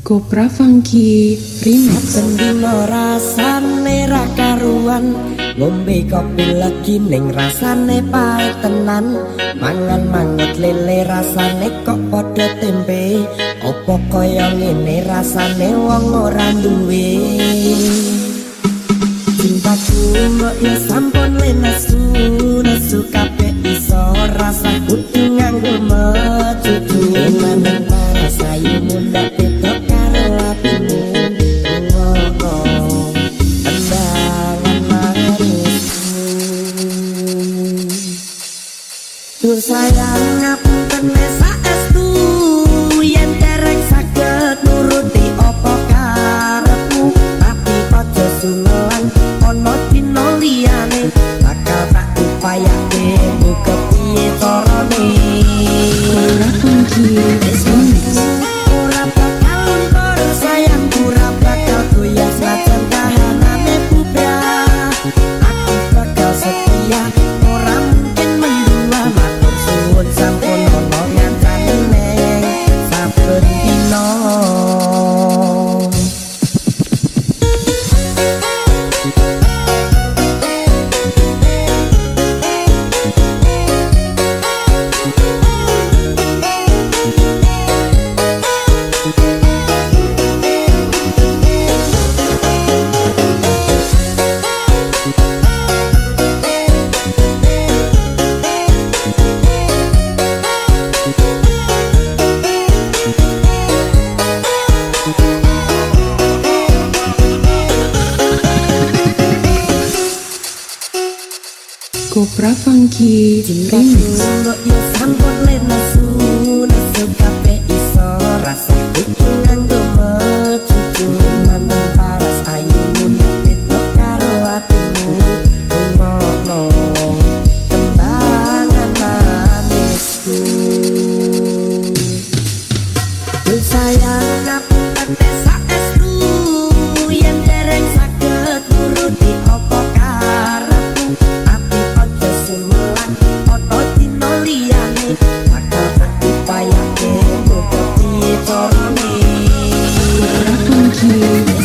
Kopra Funky Remix. Bendino rasane ra karuan, ngombe kopi lagi ning rasane pahit tenan. Mangan mangut lele rasane kok padha tempe, opo kaya ngene rasane wong ora duwe. Cintaku mbok ya sampun lenesu, nesu kabeh iso rasa kudu nganggo mecucu. Maneng rasayu munda petok sayang ngapunten saestu yen dereng saged nuruti apa karepmu, tapi aja sumelan ana dina liyane bakal tak upayake muga piye carane. Kopra Funky Remix. Ora bakal luntur sayang, ora bakal goyah sajan kahanane bubrah. Aku bakal setia, ora mungkin mendua. Sampun ono ngancani neng saben dina. Kopra Funky Remix. Mbok yo sampun lenesu, nesu kabeh iso rasa kudu nganggo mecucu. Manten paras ayu petok karo atimu, ngono kembangan manisku. Sayang ngapunten saestu yen dereng saged nuruti apa karepmu, tapi aja sumelan ana dina liyane bakal tak upayake muga piye carane. Kopra Funky